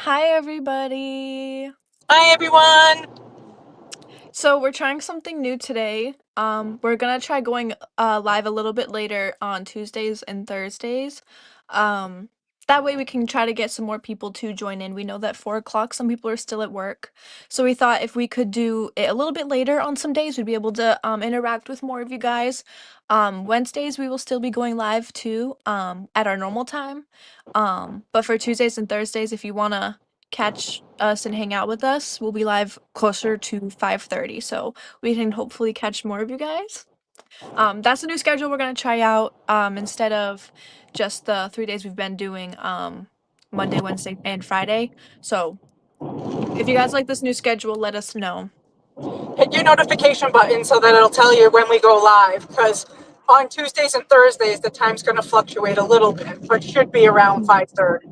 Hi, everybody. Hi, everyone. So we're trying something new today. We're gonna try going live a little bit later on Tuesdays and Thursdays. Um, that way we can try to get some more people to join in. We know that 4 o'clock, some people are still at work. So we thought if we could do it a little bit later on some days, we'd be able to interact with more of you guys. Wednesdays we will still be going live too, at our normal time. But for Tuesdays and Thursdays, if you wanna catch us and hang out with us, we'll be live closer to 5:30, so we can hopefully catch more of you guys. That's the new schedule we're gonna try out, instead of just the 3 days we've been doing, Monday, Wednesday, and Friday. So if you guys like this new schedule, let us know. Hit your notification button so that it'll tell you when we go live. Because on Tuesdays and Thursdays, the time's going to fluctuate a little bit, but should be around Mhm. 5:30.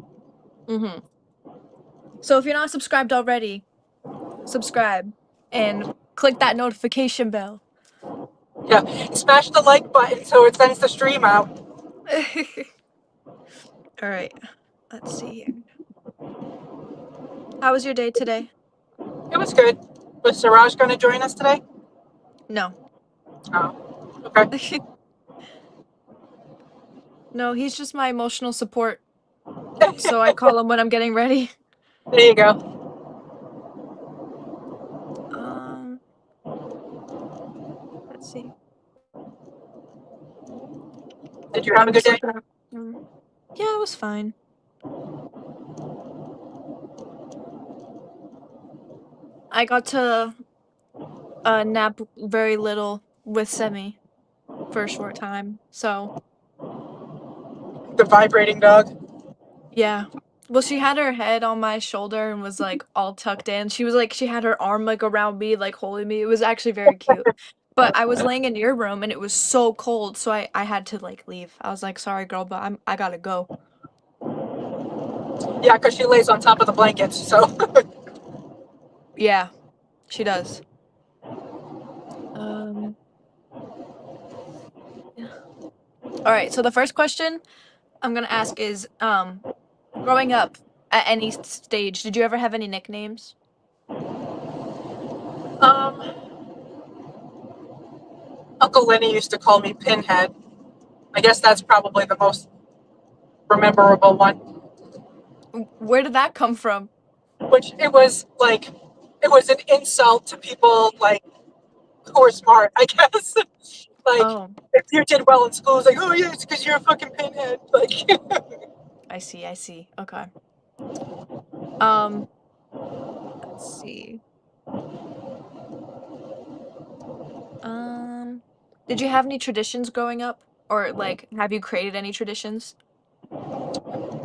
Mhm. So if you're not subscribed already, subscribe and click that notification bell. Yeah, smash the like button so it sends the stream out. All right. Let's see here. How was your day today? It was good. Was Siraj going to join us today? No. Oh, okay. No, he's just my emotional support. So I call him when I'm getting ready. There you go. Um, let's see. Did you have a I'm good just day? looking up. Yeah, it was fine. I got to nap very little with Semi for a short time. So, The vibrating dog. yeah. Well, she had her head on my shoulder and was like all tucked in. She was like, she had her arm like around me, like holding me. It was actually very cute. But I was laying in your room and it was so cold, so I had to like leave. I was like, sorry, girl, but I gotta go. Yeah, because she lays on top of the blankets. So, Yeah, she does. Um, yeah. All right, so the first question I'm gonna ask is, growing up at any stage, did you ever have any nicknames? um, Uncle Lenny used to call me Pinhead. I guess that's probably the most memorable one. Where did that come from? Which it was an insult to people like who are smart, I guess. Like Oh, if you did well in school, it's like, oh yeah, it's because you're a fucking pinhead. Like I see, I see. Okay. Um, let's see. Um, did you have any traditions growing up? Or like, have you created any traditions?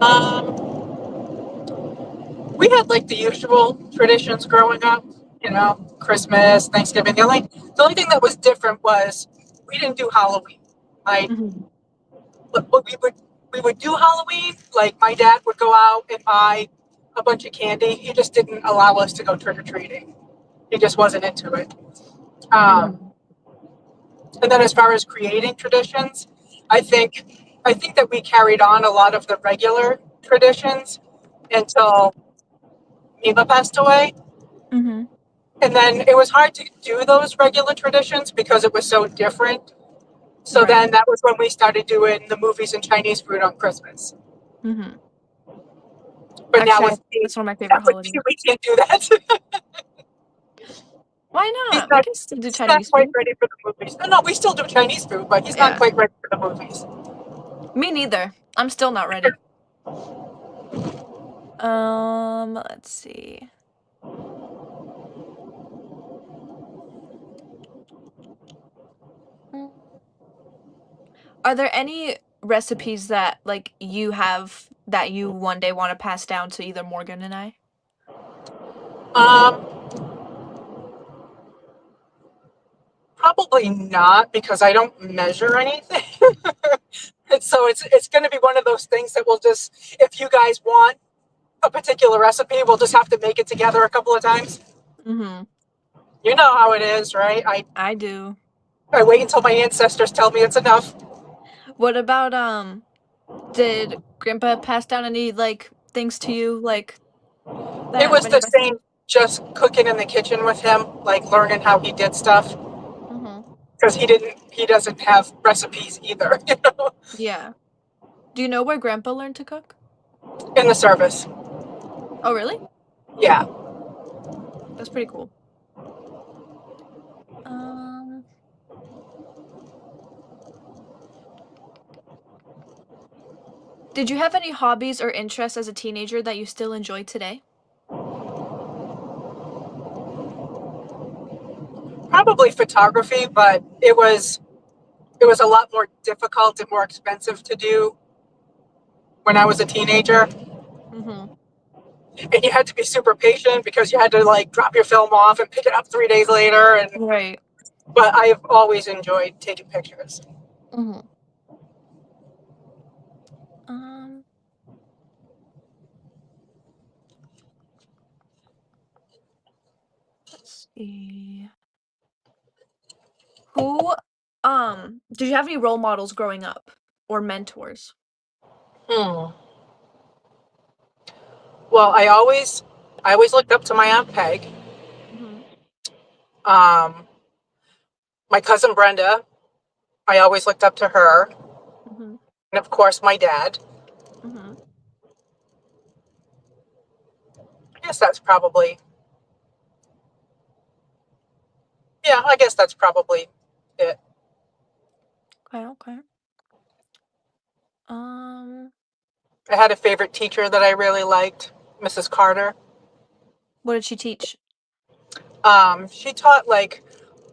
um, we had like the usual traditions growing up, Christmas, Thanksgiving. The only thing that was different was we didn't do Halloween. Like Mhm. but we would do Halloween. Like my dad would go out and buy a bunch of candy. He just didn't allow us to go trick or treating. He just wasn't into it. Um, Mhm. and then as far as creating traditions, I think I think that we carried on a lot of the regular traditions until Eva passed away. Mhm. And then it was hard to do those regular traditions because it was so different. So Right. then that was when we started doing the movies and Chinese food on Christmas. Mhm. But now Actually, with me, that's one of my now favorite with me, holidays. we can't do that. Why he's not? We not can still do he's not Chinese quite food. ready for the movies. No, no, we still do Chinese food, but he's not Yeah. quite ready for the movies. Me neither. I'm still not ready. Let's see. Mm. Are there any recipes that like you have that you one day want to pass down to either Morgan and I? Um, Probably not because I don't measure anything. And so it's going to be one of those things that we'll just, if you guys want a particular recipe, we'll just have to make it together a couple of times. Mhm. You know how it is, right? I do. I wait until my ancestors tell me it's enough. What about did Grandpa pass down any like things to you like It that have was any the same, recipes? just cooking in the kitchen with him, like learning how he did stuff Mm-hmm. because he doesn't have recipes either, Yeah. Do you know where Grandpa learned to cook? in the service. Oh, really? Yeah. That's pretty cool. Um, did you have any hobbies or interests as a teenager that you still enjoy today? Probably photography, but it was a lot more difficult and more expensive to do when I was a teenager. Mm-hmm. And you had to be super patient because you had to like drop your film off and pick it up 3 days later. And Right. but I've always enjoyed taking pictures. Mm-hmm. Um, let's see. Who, did you have any role models growing up or mentors? Hmm. Well, I always looked up to my aunt Peg, Mm-hmm. um, my cousin Brenda. I always looked up to her, Mm-hmm. and of course my dad. Mm-hmm. I guess that's probably yeah. I guess that's probably it. Okay, okay. Um, I had a favorite teacher that I really liked, Mrs. Carter. what did she teach? She taught like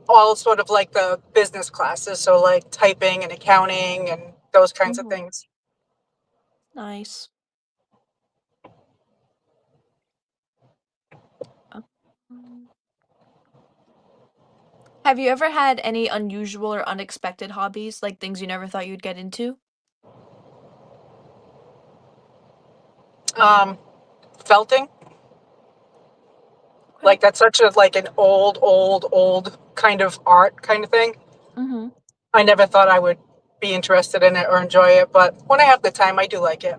all sort of like the business classes, so like typing and accounting and those kinds of Mm-hmm. things. Nice. Um, have you ever had any unusual or unexpected hobbies, like things you never thought you'd get into? Um, Felting, Okay. like that's such a like an old kind of art kind of thing. Mm-hmm. I never thought I would be interested in it or enjoy it, but when I have the time, I do like it.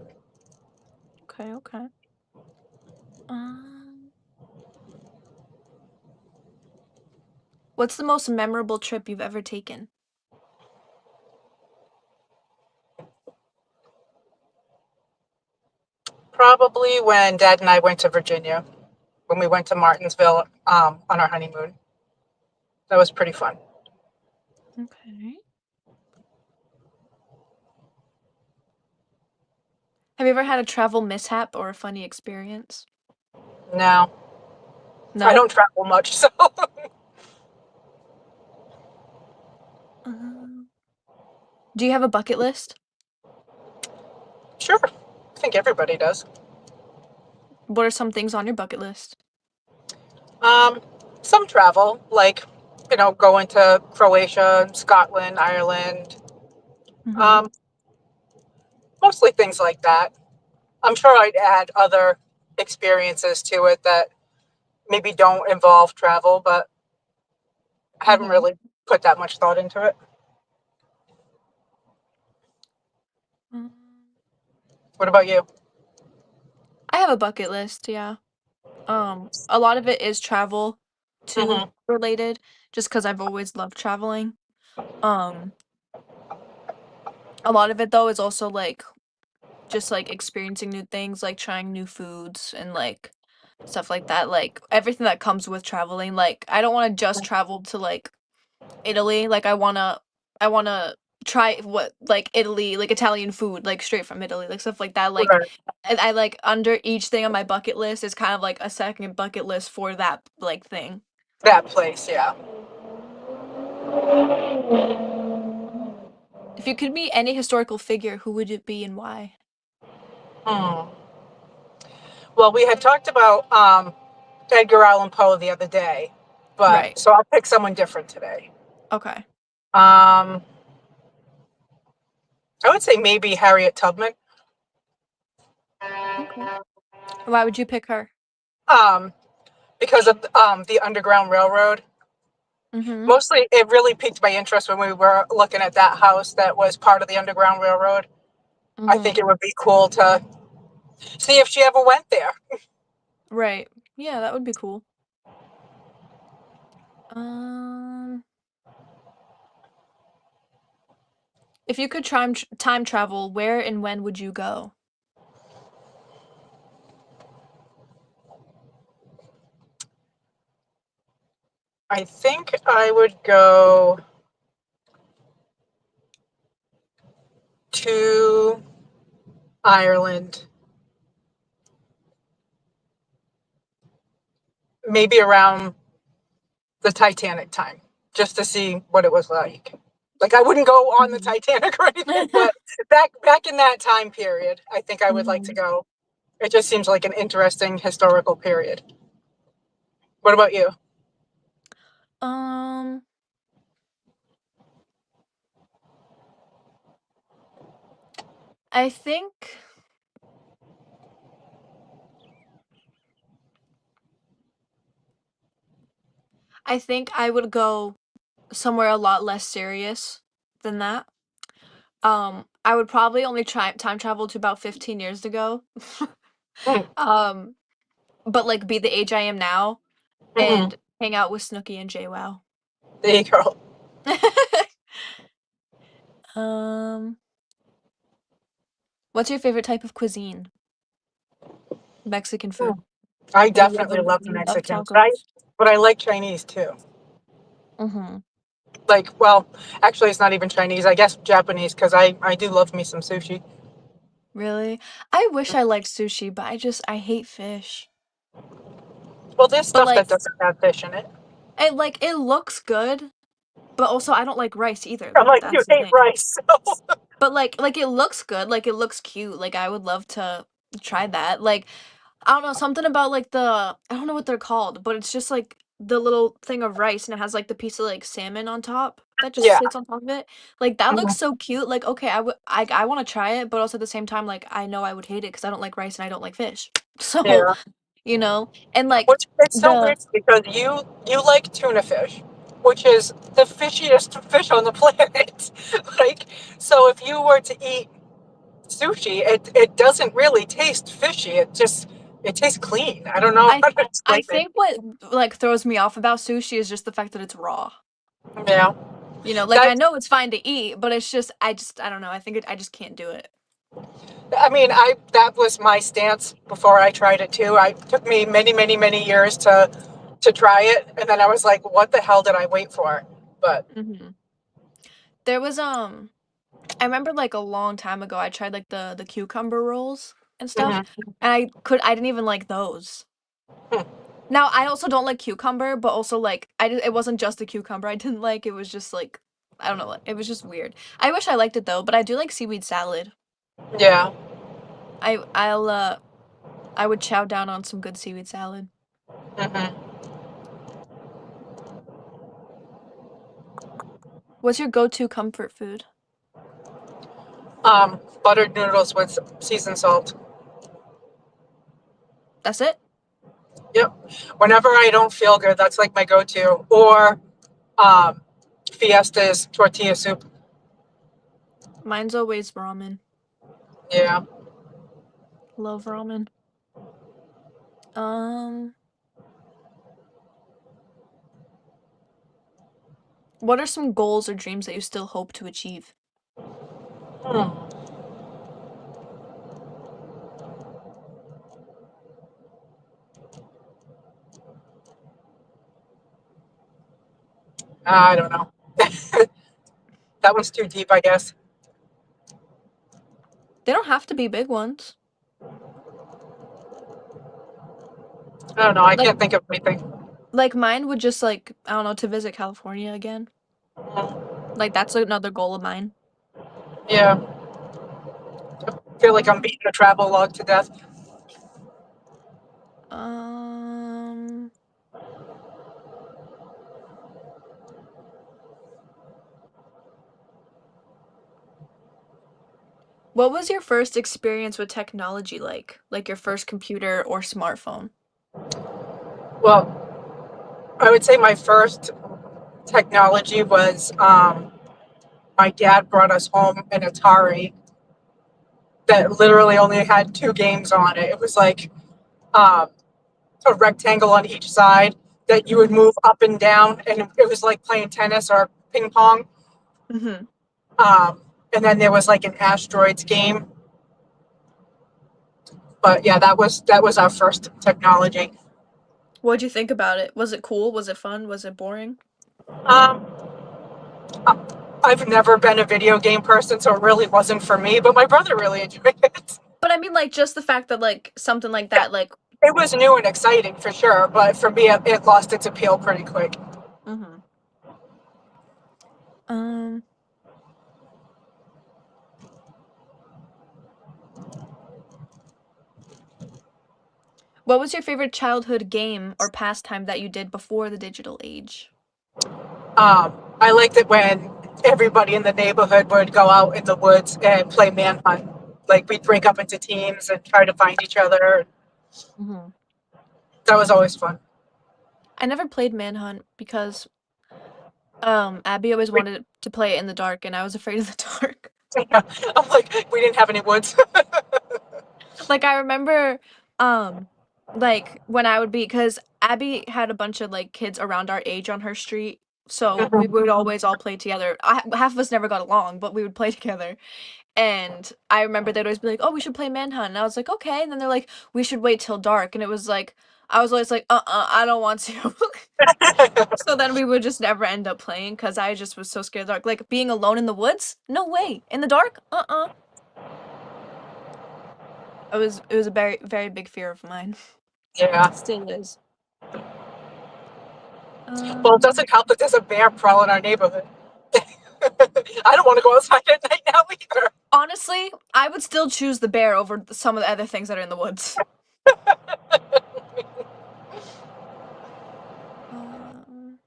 Okay, okay. Um, what's the most memorable trip you've ever taken? Probably when Dad and I went to Virginia, when we went to Martinsville on our honeymoon. That was pretty fun. Okay. Have you ever had a travel mishap or a funny experience? Now, I No? don't travel much, so Um, do you have a bucket list? sure. I think everybody does. What are some things on your bucket list? Um, some travel, like, going to Croatia, Scotland, Ireland, Mm-hmm. um, mostly things like that. I'm sure I'd add other experiences to it that maybe don't involve travel, but I haven't Mm-hmm. really put that much thought into it. Um, What about you? I have a bucket list, yeah. A lot of it is travel to Hmm. related, just because I've always loved traveling. Um, a lot of it though is also like just like experiencing new things, like trying new foods and like stuff like that. Like everything that comes with traveling. Like I don't want to just travel to like Italy. Like I wanna try what like Italy, like Italian food, like straight from Italy, like stuff like that. Like Right. and I like under each thing on my bucket list is kind of like a second bucket list for that like thing. That place, yeah. If you could meet any historical figure, who would it be and why? Hmm. Well, we had talked about Edgar Allan Poe the other day, but Right. so I'll pick someone different today. Okay. Um, I would say maybe Harriet Tubman, Okay. Why would you pick her? um, because of the Underground Railroad. Mhm. Mostly, it really piqued my interest when we were looking at that house that was part of the Underground Railroad. I think Mhm. it would be cool to see if she ever went there. Right. Yeah, that would be cool. Um, if you could time travel, where and when would you go? I think I would go to Ireland, maybe around the Titanic time, just to see what it was like. Like I wouldn't go on the Mhm. Titanic or anything, but back in that time period, I think I would like to Mhm. go. It just seems like an interesting historical period. What about you? Um, I think I think I would go somewhere a lot less serious than that. I would probably only try time travel to about 15 years ago. Mm, Um, but like be the age I am now mm-mm. and hang out with Snooki and JWoww. There you go. Um, what's your favorite type of cuisine? Mexican Mm. food. I Like you definitely ever love the you love Mexican, tacos? but I like Chinese too. Mhm. Like, well, actually, it's not even Chinese. I guess Japanese because I do love me some sushi. Really? I wish I liked sushi, but I hate fish. Well, there's But stuff like that doesn't have fish in it. it looks good, but also I don't like rice either I'm though. like, you That's the hate thing. rice. So. But like it looks good, like it looks cute. Like I would love to try that. Like I don't know, something about like I don't know what they're called, but it's just like the little thing of rice and it has like the piece of like salmon on top that just Yeah. sits on top of it. Like that looks Mhm. so cute. Like okay, I want to try it, but also at the same time like I know I would hate it because I don't like rice and I don't like fish. So, Yeah. and like Which it's so the weird because you like tuna fish, which is the fishiest fish on the planet. Like, so if you were to eat sushi, it doesn't really taste fishy. It tastes clean. I don't know I how to I explain it. think what like throws me off about sushi is just the fact that it's raw. Yeah. Like I That's know it's fine to eat, but it's just I don't know. I just can't do it. I mean, I that was my stance before I tried it too. I took me many years to try it, and then I was like, what the hell did I wait for? But Mhm. There was I remember like a long time ago I tried like the cucumber rolls and stuff mhm. and I didn't even like those. Hmm. Now I also don't like cucumber, but also like it wasn't just the cucumber I didn't like. It was just like I don't know, it was just weird. I wish I liked it though, but I do like seaweed salad. Yeah. I'll I would chow down on some good seaweed salad. Hmm. What's your go-to comfort food? Buttered noodles with seasoned salt. That's it? Yep. Whenever I don't feel good, that's like my go-to. Or um, Fiesta's tortilla soup. Mine's always ramen. Yeah. Love ramen. Um, what are some goals or dreams that you still hope to achieve? Hmm. I don't know. That one's too deep, I guess. They don't have to be big ones. I don't know. I Like can't think of anything. mine would just like I don't know to visit California again. Hmm. Like that's another goal of mine. Yeah. I feel like I'm beating a travel log to death. Um, what was your first experience with technology like? Like your first computer or smartphone? Well, I would say my first technology was my dad brought us home an Atari that literally only had two games on it. It was like um, a rectangle on each side that you would Mhm. move up and down, and it was like playing tennis or ping pong. Mhm. Um, and then there was like an asteroids game. But yeah, that was our first technology. What'd you think about it? Was it cool? Was it fun? Was it boring? Um, I've never been a video game person, so it really wasn't for me. But my brother really enjoyed it. But I mean, like, just the fact that, like, something like Yeah, that, like, it was new and exciting for sure, but for me, it lost its appeal pretty quick. mhm. Um, what was your favorite childhood game or pastime that you did before the digital age? I liked it when everybody in the neighborhood would go out in the woods and play manhunt. Like we'd break up into teams and try to find each other. Mhm. That was always fun. I never played Manhunt because Abby always We, wanted to play it in the dark and I was afraid of the dark. yeah, I'm like, we didn't have any woods. Like I remember like when I would be cuz Abby had a bunch of like kids around our age on her street. So we would always all play together. Half of us never got along, but we would play together. And I remember they'd always be like, "Oh, we should play Manhunt." And I was like, "Okay." And then they're like, "We should wait till dark." And it was like I was always like, I don't want to." So then we would just never end up playing because I just was so scared of the dark. Like being alone in the woods? No way. In the dark? It was a very very big fear of mine. Yeah. Still is. Well, it Um, doesn't help that there's a bear prowling our neighborhood. I don't want to go outside at night now either. honestly, I would still choose the bear over some of the other things that are in the woods. Um,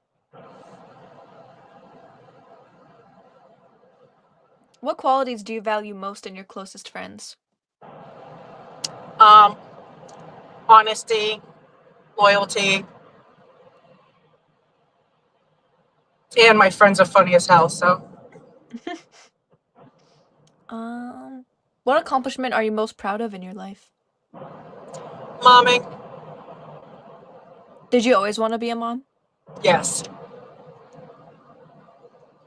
what qualities do you value most in your closest friends? Um, Honesty, loyalty, and my friends are funny as hell. So, um, what accomplishment are you most proud of in your life? momming, Did you always want to be a mom? yes.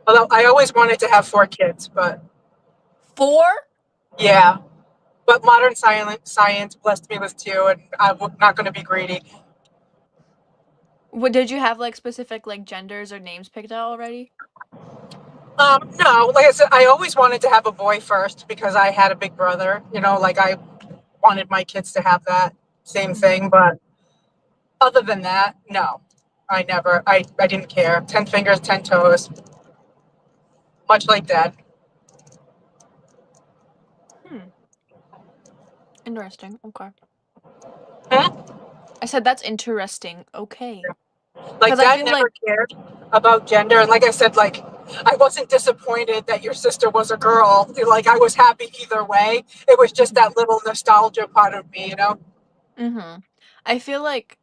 Although I always wanted to have 4 kids, but Four? yeah. But modern science blessed me with 2, and I'm not going to be greedy. What did you have like specific like genders or names picked out already? No, like I said, I always wanted to have a boy first because I had a big brother. Like I wanted my kids to have that same Mhm. thing. But other than that, no, I never. I didn't care. 10 fingers, 10 toes, much like dad. Hmm. Interesting. Okay. Hmm? I said that's interesting. Okay. Like Because I dad feel like never cared about gender, and like I said, like I wasn't disappointed that your sister was a girl. Like I was happy either way. It was just Mhm. that little nostalgia part of me. Mhm. I feel like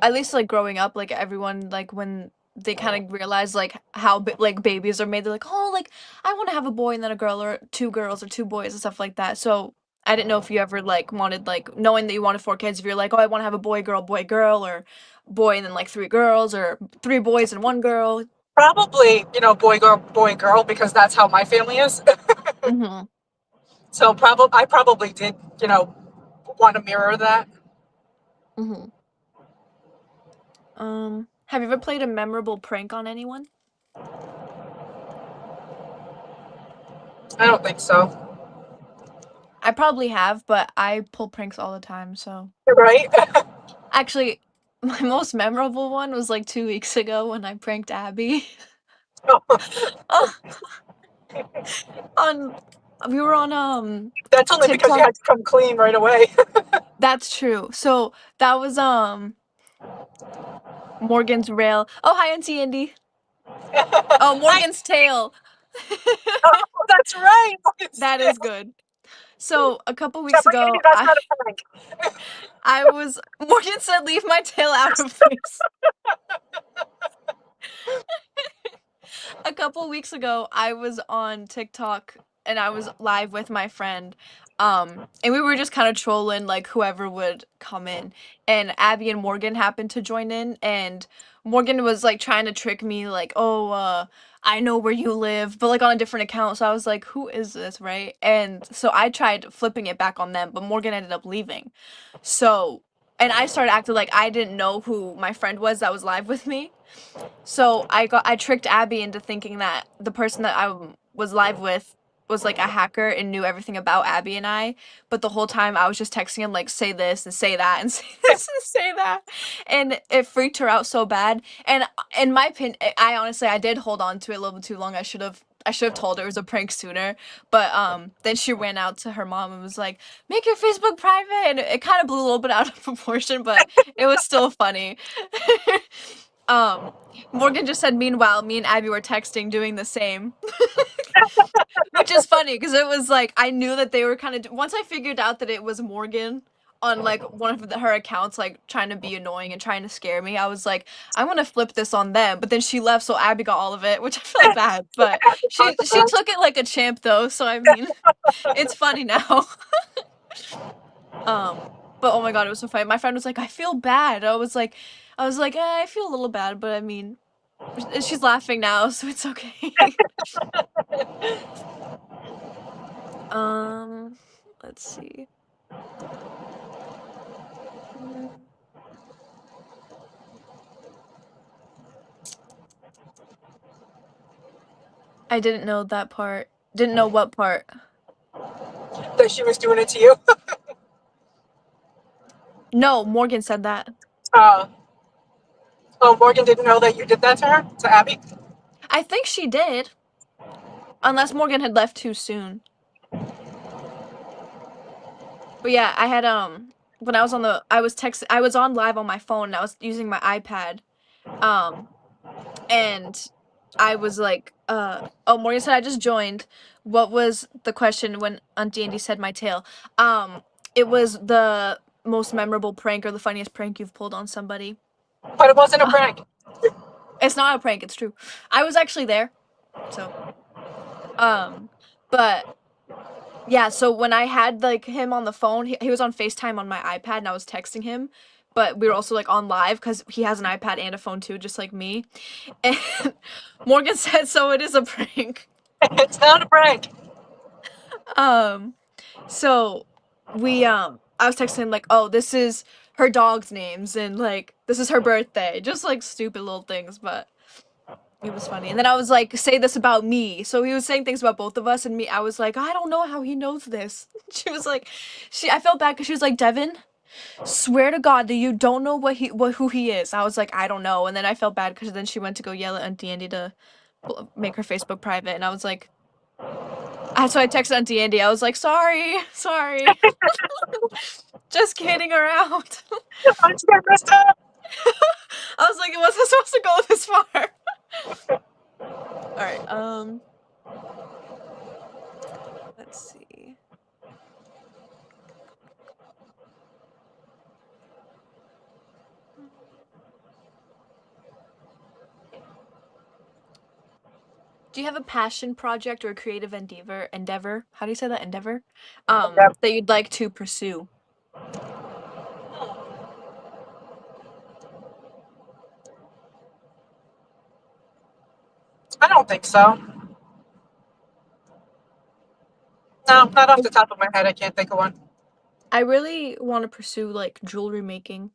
at least like growing up, like everyone like when they kind of realize like how like babies are made, they're like, oh, like I want to have a boy and then a girl or two girls or two boys and stuff like that. So I didn't know if you ever like wanted like knowing that you wanted 4 kids, if you're like, oh, I want to have a boy, girl, or boy and then like 3 girls or 3 boys and 1 girl. Probably, boy, girl, because that's how my family is. Mm-hmm. So I probably did, want to mirror that. Mm-hmm. Have you ever played a memorable prank on anyone? I don't think so. I probably have, but I pull pranks all the time, so. Right? Actually, my most memorable one was like 2 weeks ago when I pranked Abby. on we were on That's only because you TikTok. had to come clean right away. That's true. So that was Morgan's rail. Oh, hi, Auntie Indy. Oh, Hi. Morgan's tail. Oh, that's right. That is good. So a couple Yeah, weeks but Andy, ago, that's I not a prank. I was Morgan said leave my tail out of this. A couple weeks ago, I was on TikTok and I was live with my friend. And we were just kind of trolling like whoever would come in. And Abby and Morgan happened to join in, and Morgan was like trying to trick me like, "Oh, I know where you live," but like on a different account. So I was like, "Who is this?" right? And so I tried flipping it back on them, but Morgan ended up leaving. So, and I started acting like I didn't know who my friend was that was live with me. So I tricked Abby into thinking that the person that was live with was like a hacker and knew everything about Abby and I, but the whole time I was just texting him like say this and say that and say this and say that. And it freaked her out so bad. And in my opinion, I honestly I did hold on to it a little bit too long. I should have told her it was a prank sooner. But then she ran out to her mom and was like, "Make your Facebook private." And it kind of blew a little bit out of proportion, but it was still funny. um Morgan just said, "Meanwhile, me and Abby were texting, doing the same," which is funny because it was like I knew that they were kind of. Once I figured out that it was Morgan on like one of her accounts, like trying to be annoying and trying to scare me, I was like, "I'm gonna flip this on them." But then she left, so Abby got all of it, which I felt bad. But she took it like a champ though, so I mean, it's funny now. um, but oh my god, it was so funny. My friend was like, "I feel bad." I was like, I feel a little bad, but I mean. She's laughing now, so it's okay. Um, let's see. Mm, I didn't know that part. Didn't know what part. That she was doing it to you. No, Morgan said that. Uh, oh, Morgan didn't know that you did that to her, to Abby. I think she did, unless Morgan had left too soon. But yeah, I had when I was on the I was on live on my phone and I was using my iPad. Um and I was like, oh, Morgan said I just joined. What was the question when Auntie Andy said my tail? It was the most memorable prank or the funniest prank you've pulled on somebody. But it wasn't a prank. It's not a prank, it's true. I was actually there. So, um, but yeah, so when I had like him on the phone, he was on FaceTime on my iPad and I was texting him, but we were also like on live because he has an iPad and a phone too, just like me. And Morgan said, "So it is a prank." It's not a prank. Um, so I was texting him like, "Oh, this is her dog's names and like this is her birthday." Just like stupid little things, but it was funny. And then I was like, "Say this about me." So he was saying things about both of us and me. I was like, "I don't know how he knows this." She was like, I felt bad because she was like, "Devin, swear to God that you don't know who he is." I was like, "I don't know." And then I felt bad because then she went to go yell at Auntie Andy to make her Facebook private, and I was like, so I texted Auntie Andy. I was like, "Sorry, sorry, just kidding around." I'm scared this time. I was like, "It wasn't supposed to go this far." All right. Let's see. Do you have a passion project or a creative endeavor? How do you say that? Endeavor? Yep. That you'd like to pursue? I don't think so. No, not off the top of my head. I can't think of one. I really want to pursue like jewelry making.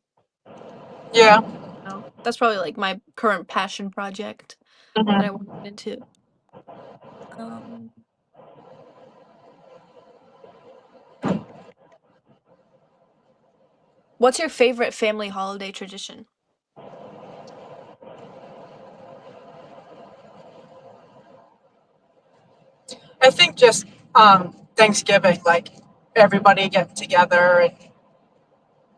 Yeah. No, that's probably like my current passion project that I Hmm. want to get into. Um, what's your favorite family holiday tradition? I think just Thanksgiving, like everybody getting together, and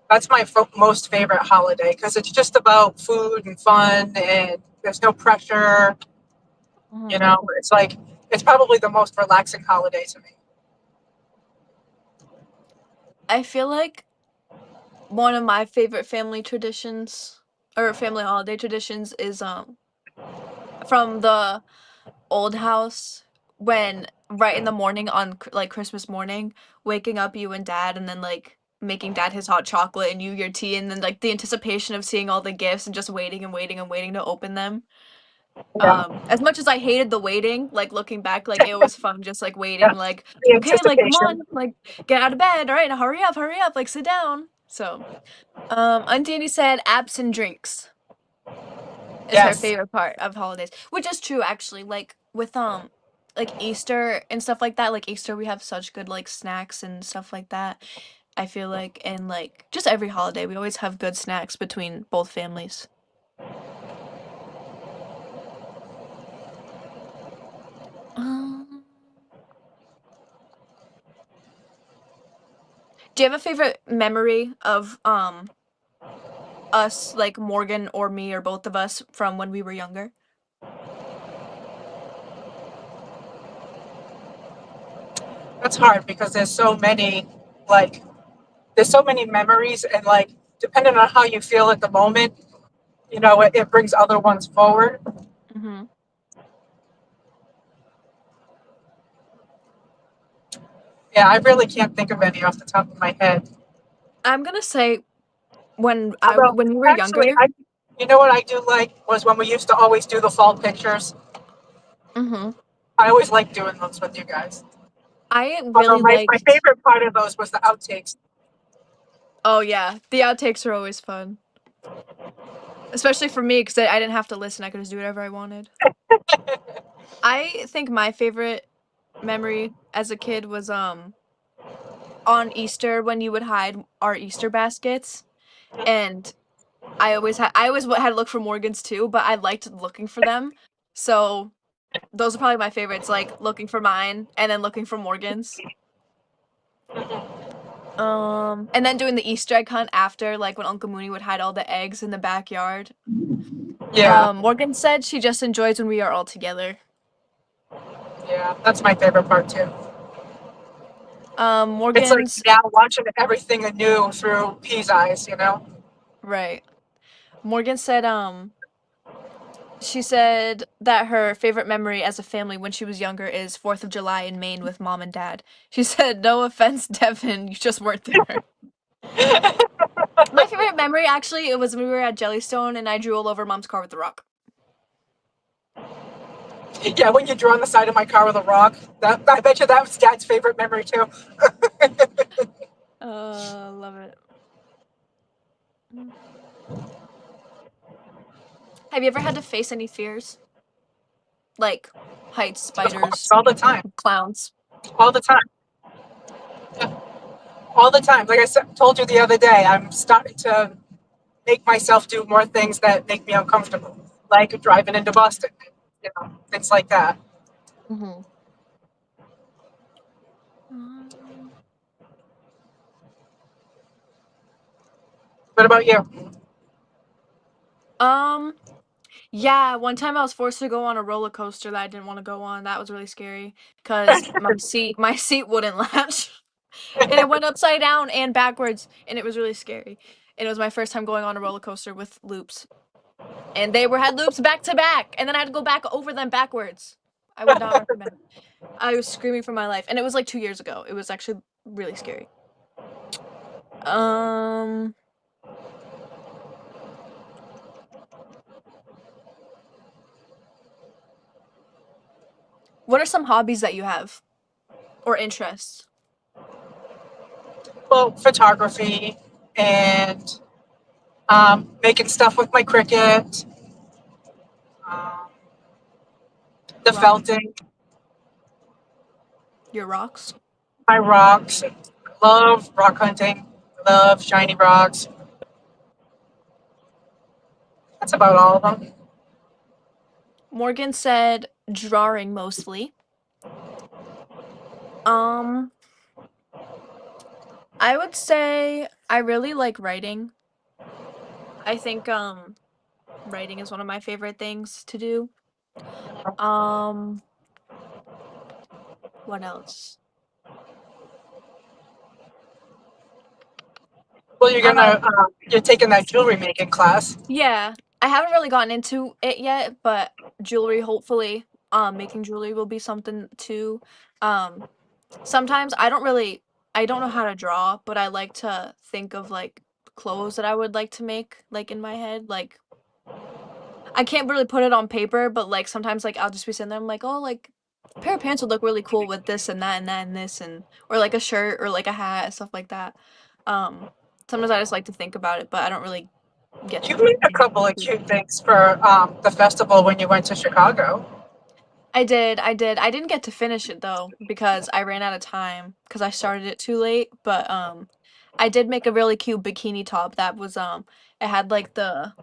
that's my most favorite holiday because it's just about food and fun, and there's no pressure. You Mhm. know, it's like it's probably the most relaxing holiday to me. I feel like one of my favorite family traditions or family holiday traditions is from the old house when right in the morning on like Christmas morning, waking up you and dad and then like making dad his hot chocolate and you your tea and then like the anticipation of seeing all the gifts and just waiting and waiting and waiting to open them. Yeah, As much as I hated the waiting, like looking back, like it was fun just like yeah. waiting, like, The okay, like come anticipation. on, like get out of bed. All right, now hurry up, like sit down. So, Auntie Annie said apps and drinks is her Yes. favorite part of holidays, which is true actually. Like with like Easter and stuff like that. Like Easter, we have such good like snacks and stuff like that. I feel like, and like just every holiday, we always have good snacks between both families. Um, do you have a favorite memory of us, like Morgan or me or both of us from when we were younger? That's hard because like, there's so many memories, and like, depending on how you feel at the moment, it brings other ones forward. Hmm. Yeah, I really can't think of any off the top of my head. I'm gonna say Although, when we were actually, younger. you know what I do like was when we used to always do the fall pictures. Hmm. I always liked doing those with you guys. I Although really my liked. favorite part of those was the outtakes. Oh yeah, the outtakes are always fun, especially for me because I didn't have to listen. I could just do whatever I wanted. I think my favorite memory as a kid was on Easter when you would hide our Easter baskets, and I always had to look for Morgan's too, but I liked looking for them. So those are probably my favorites, like looking for mine and then looking for Morgan's. And then doing the Easter egg hunt after, like when Uncle Mooney would hide all the eggs in the backyard. Yeah, Morgan said she just enjoys when we are all together. yeah, that's my favorite part too. It's like Morgan's now watching everything anew through P's eyes. right. Morgan said she said that her favorite memory as a family when she was younger is 4th of July in Maine with mom and dad. She said, "No offense, Devin, you just weren't there." My favorite memory actually it was when we were at Jellystone and I drew all over mom's car with the rock. Yeah, when you drew on the side of my car with a rock, I bet you that was Dad's favorite memory too. Love it. Mm. Have you ever had to face any fears? Like heights, Of course, spiders, all the time, clowns? all the time, all the time. Like told you the other day, I'm starting to make myself do more things that make me uncomfortable, like driving into Boston, things like that. Mhm. Um, What about you? um, yeah, one time I was forced to go on a roller coaster that I didn't want to go on. That was really scary because my seat wouldn't latch. And it went upside down and backwards and it was really scary. And it was my first time going on a roller coaster with loops. And they were had loops back to back and then I had to go back over them backwards. I would not recommend. I was screaming for my life and it was like 2 years ago. It was actually really scary. Um, what are some hobbies that you have or interests? Well, photography and making stuff with my Cricut, um, the Rock felting, your rocks? my rocks. Love rock hunting. Love shiny rocks. That's about all of them. Morgan said drawing mostly. Um, I would say I really like writing. I think writing is one of my favorite things to do. Um, what else? Well, I don't know. you're taking that jewelry making class. Yeah, I haven't really gotten into it yet, but jewelry hopefully. making jewelry will be something too. Um, Sometimes I don't know how to draw, but I like to think of like clothes that I would like to make like in my head. Like I can't really put it on paper, but like sometimes like I'll just be sitting there, I'm like, oh, like a pair of pants would look really cool with this and that and that and this and or like a shirt or like a hat and stuff like that. Um, Sometimes I just like to think about it, but I don't really get to You do made a anything couple of too. cute things for the festival when you went to Chicago. I didn't get to finish it though because I ran out of time because I started it too late, but I did make a really cute bikini top that was it had like the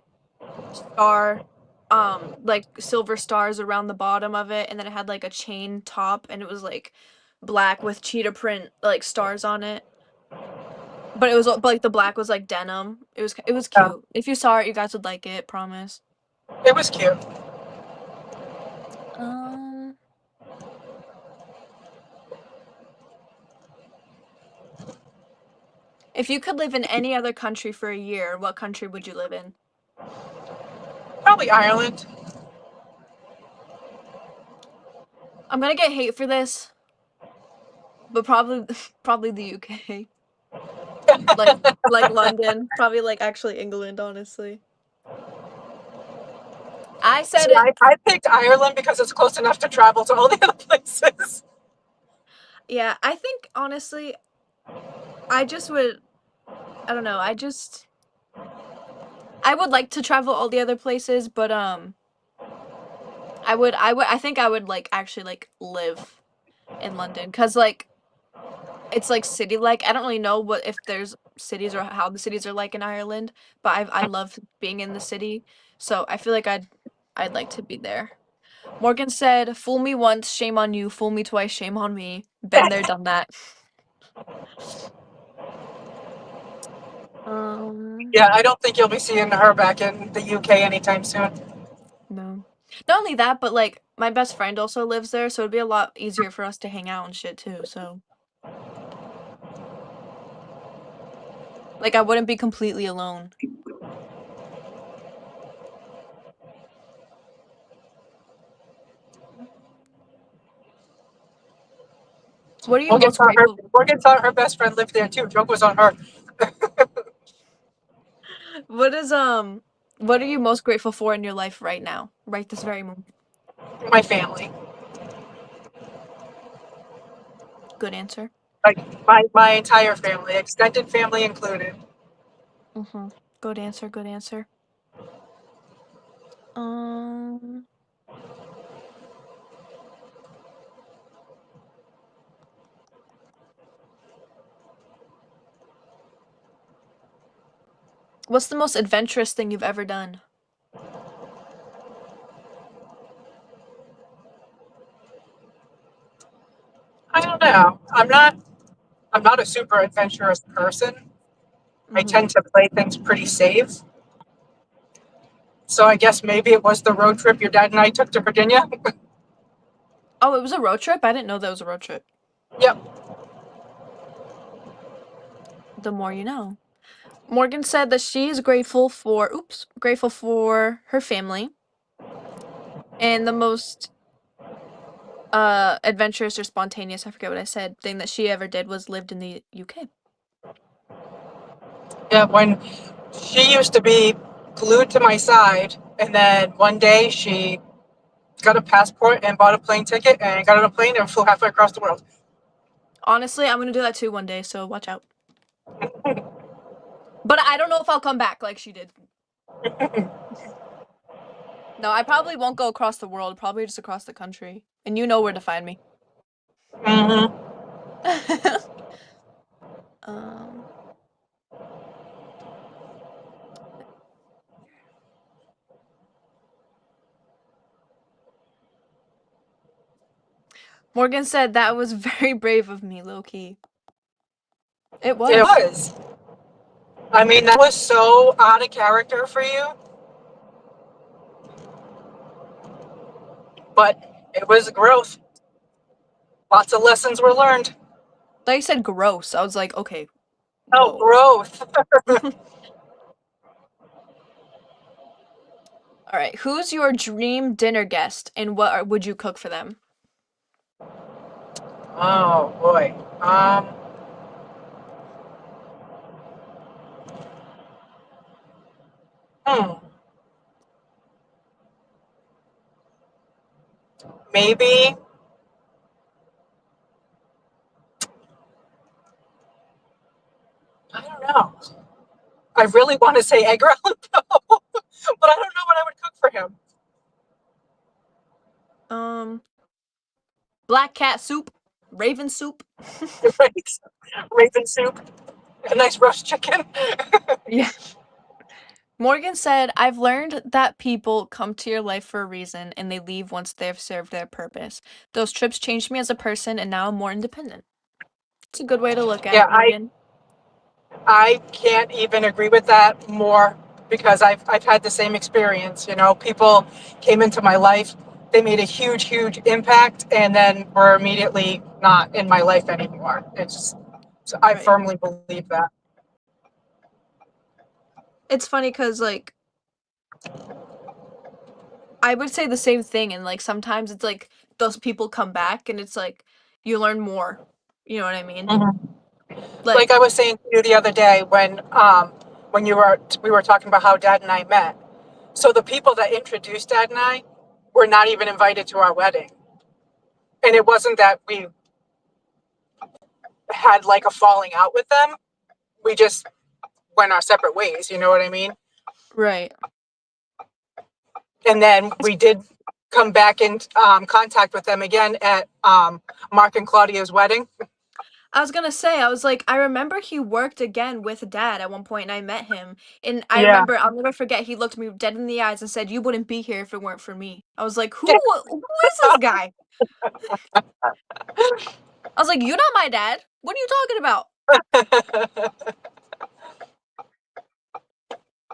star like silver stars around the bottom of it and then it had like a chain top and it was like black with cheetah print like stars on it. But it was but like the black was like denim. It was Yeah, cute. If you saw it, you guys would like it, promise. it was cute. Um if you could live in any other country for a year, what country would you live in? Probably Ireland. I'm gonna get hate for this, but probably probably the UK. Like like London, probably like actually England, honestly. I said See, it. I picked Ireland because it's close enough to travel to all the other places. Yeah, I think honestly, I just would I don't know, I would like to travel all the other places, but I think I would like actually like live in London cuz like it's like city like. I don't really know what if there's cities or how the cities are like in Ireland, but I love being in the city. So I feel like I'd like to be there. Morgan said, "Fool me once, shame on you. Fool me twice, shame on me." Been there, done that. Um, Yeah, I don't think you'll be seeing her back in the UK anytime soon. no. Not only that, but like my best friend also lives there, so it'd be a lot easier for us to hang out and shit too. So like I wouldn't be completely alone. What are you most grateful? Morgan thought her best friend lived there too. Joke was on her. What is what are you most grateful for in your life right now? Right this very moment. My family, Good answer. like my entire family, extended family included. Mhm. Good answer, good answer. Um, what's the most adventurous thing you've ever done? I don't know. I'm not a super adventurous person. I Mhm. tend to play things pretty safe. So I guess maybe it was the road trip your dad and I took to Virginia. Oh, it was a road trip? I didn't know that was a road trip. Yep. The more you know. Morgan said that she is grateful for her family and the most adventurous or spontaneous, I forget what I said, thing that she ever did was lived in the UK. Yeah, when she used to be glued to my side, and then one day she got a passport and bought a plane ticket and got on a plane and flew halfway across the world. Honestly, I'm gonna do that too one day, so watch out. But I don't know if I'll come back like she did. No, I probably won't go across the world, probably just across the country. And you know where to find me. Mm-hmm. um, Morgan said that was very brave of me, low key. It It was. was. I mean, that was so out of character for you, but it was growth. Lots of lessons were learned. Thought you said gross. I was like, okay, Oh, whoa. growth. All All right. Who's your dream dinner guest, and would you cook for them? Oh boy. Hmm. Maybe I don't know. I really want to say egg salad though, but I don't know what I would cook for him. Um, black cat soup, raven soup. Right? Raven soup, a nice roast chicken. Yeah. Morgan said, I've learned that people come to your life for a reason and they leave once they've served their purpose. Those trips changed me as a person and now I'm more independent. It's a good way to look at Yeah, it, Morgan. I can't even agree with that more because I've had the same experience. You know, people came into my life, they made a huge impact, and then were immediately not in my life anymore. It's just, so I Right. firmly believe that. It's funny because, like, I would say the same thing. And, like, sometimes it's like those people come back and it's like you learn more. You know what I mean? Mhm. Like Like, I was saying to you the other day when you were we were talking about how Dad and I met. So the people that introduced Dad and I were not even invited to our wedding, and it wasn't that we had like a falling out with them. We just went our separate ways. You know what I mean? right. And then we did come back in contact with them again at Mark and Claudia's wedding. I was gonna say, I was like, I remember he worked again with Dad at one point, and I met him. And I Yeah. remember, I'll never forget, he looked me dead in the eyes and said, "You wouldn't be here if it weren't for me." I was like, who is this guy? I was like, "You're not my dad. What are you talking about?"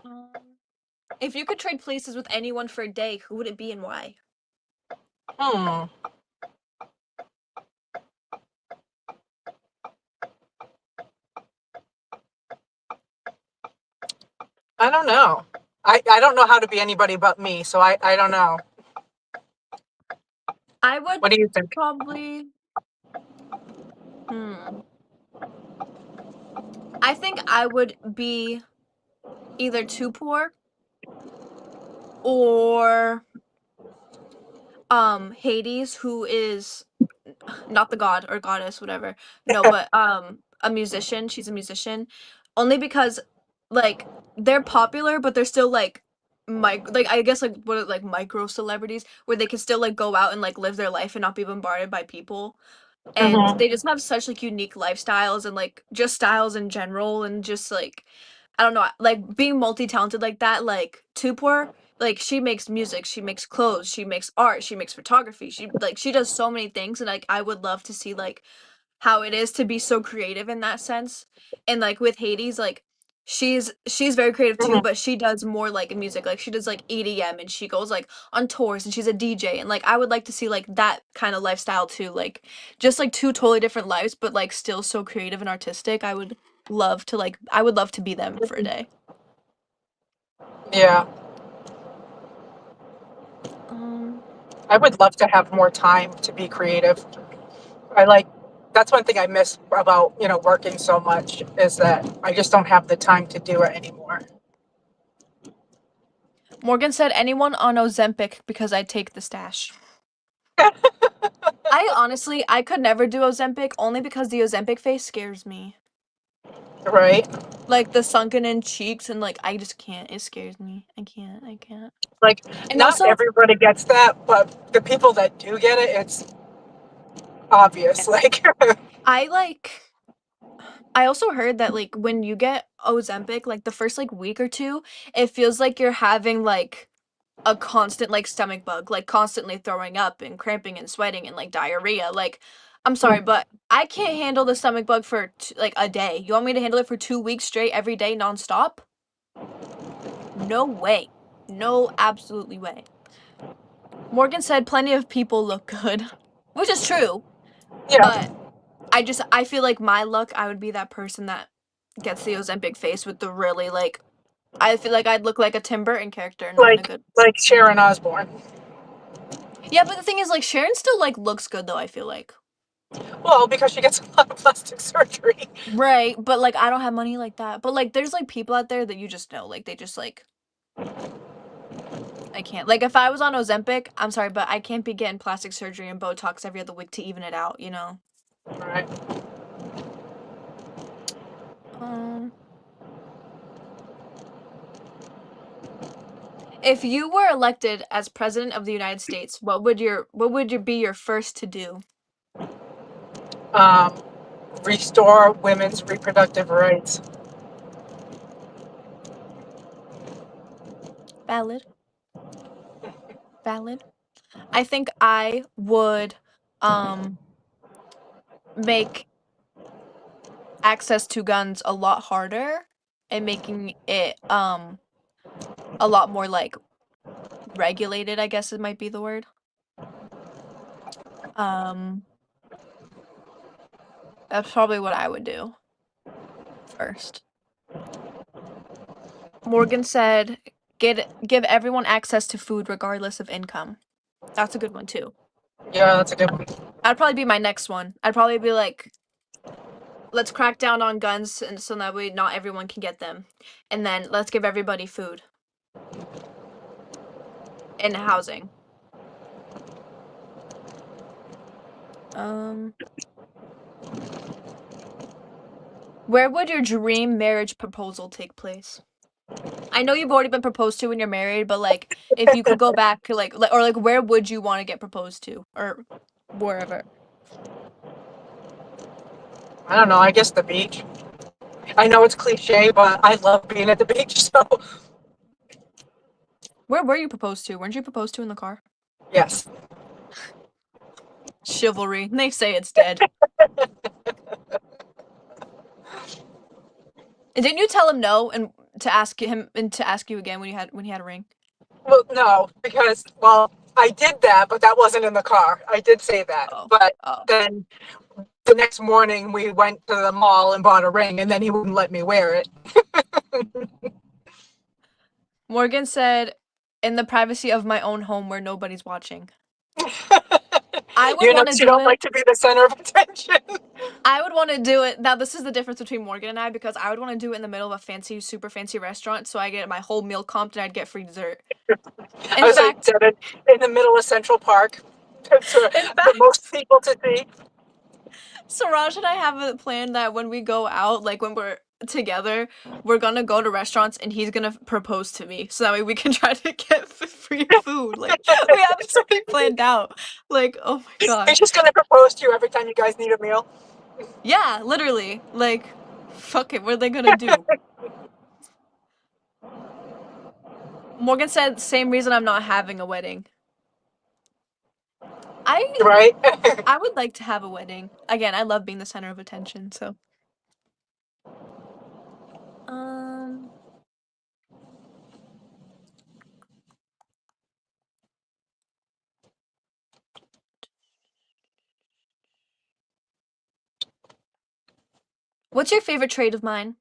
Um, if you could trade places with anyone for a day, who would it be and why? Hmm. I don't know. I don't know how to be anybody but me, so I don't know. I would What do you think? probably, hmm, I think I would be either too poor or Hades, who is not the god or goddess, whatever. No, but a musician. She's a musician. Only because like they're popular, but they're still like I guess like what like micro celebrities where they can still like go out and like live their life and not be bombarded by people. And Hmm. they just have such like unique lifestyles and like just styles in general and just like I don't know, like being multi-talented like that, like Tupor, like she makes music, she makes clothes, she makes art, she makes photography. She does so many things and like I would love to see like how it is to be so creative in that sense. And like with Hades, like she's very creative too, Hmm. but she does more like music. Like she does like EDM and she goes like on tours and she's a DJ and like I would like to see like that kind of lifestyle too. Like just like two totally different lives, but like still so creative and artistic. I would love to be them for a day. Yeah. Um I would love to have more time to be creative. I like that's one thing I miss about, working so much is that I just don't have the time to do it anymore. Morgan said anyone on Ozempic because I take the stash. I could never do Ozempic only because the Ozempic face scares me. Right? Like the sunken in cheeks and like I just can't. It scares me. I can't. Like And not also, everybody gets that, but the people that do get it, it's obvious. yes. Like I like I also heard that like when you get Ozempic, like the first like week or two, it feels like you're having like a constant like stomach bug, like constantly throwing up and cramping and sweating and like diarrhea. Like I'm sorry, but I can't handle the stomach bug for like a day. You want me to handle it for 2 weeks straight every day nonstop? No way. No absolutely way. Morgan said plenty of people look good, which is true, yeah. but I feel like my look, I would be that person that gets the Ozempic face with the really like I feel like I'd look like a Tim Burton character, not in a like good. like Sharon Osbourne. Yeah, but the thing is, like, Sharon still like looks good though. I feel like. Well, because she gets a lot of plastic surgery. Right, but like I don't have money like that. But like, there's like people out there that you just know, like they just like I can't. Like if I was on Ozempic, I'm sorry, but I can't be getting plastic surgery and Botox every other week to even it out. You know. All right. Um, if you were elected as president of the United States, what would be your first to do? Um, Restore women's reproductive rights. Valid, valid. I think I would um make access to guns a lot harder and making it a lot more like regulated, I guess it might be the word. Um that's probably what I would do first. Morgan said give everyone access to food regardless of income. That's a good one too. Yeah, that's a good one. That'd probably be my next one. I'd probably be like, let's crack down on guns and so that way not everyone can get them. And then let's give everybody food and housing. Um Where would your dream marriage proposal take place? I know you've already been proposed to when you're married, but like if you could go back like or like where would you want to get proposed to or wherever? I don't know. I guess the beach. I know it's cliche, but I love being at the beach. So Where were you proposed to? Weren't you proposed to in the car? yes. Chivalry. They say it's dead. And didn't you tell him no and to ask him and to ask you again when he had a ring? Well, no, because I did that, but that wasn't in the car. I did say that, Oh. but Oh. then the next morning we went to the mall and bought a ring, and then he wouldn't let me wear it. Morgan said in the privacy of my own home where nobody's watching. I would You know, want to 'cause you do don't it. like to be the center of attention. I would want to do it. Now, this is the difference between Morgan and I because I would want to do it in the middle of a fancy, super fancy restaurant so I get my whole meal comped and I'd get free dessert. I In was like, fact, Devin, in the middle of Central Park in for most fact, people to see. Siraj and I have a plan that when we go out, like when we're together, we're gonna go to restaurants and he's gonna propose to me so that way we can try to get free food. Like, we have something planned out. Like, oh my He's god. just going to propose to you every time you guys need a meal. Yeah, literally. Like, fuck it, what are they gonna do? Morgan said, same reason I'm not having a wedding. I Right? I would like to have a wedding. Again, I love being the center of attention, so. Um, what's your favorite trait of mine?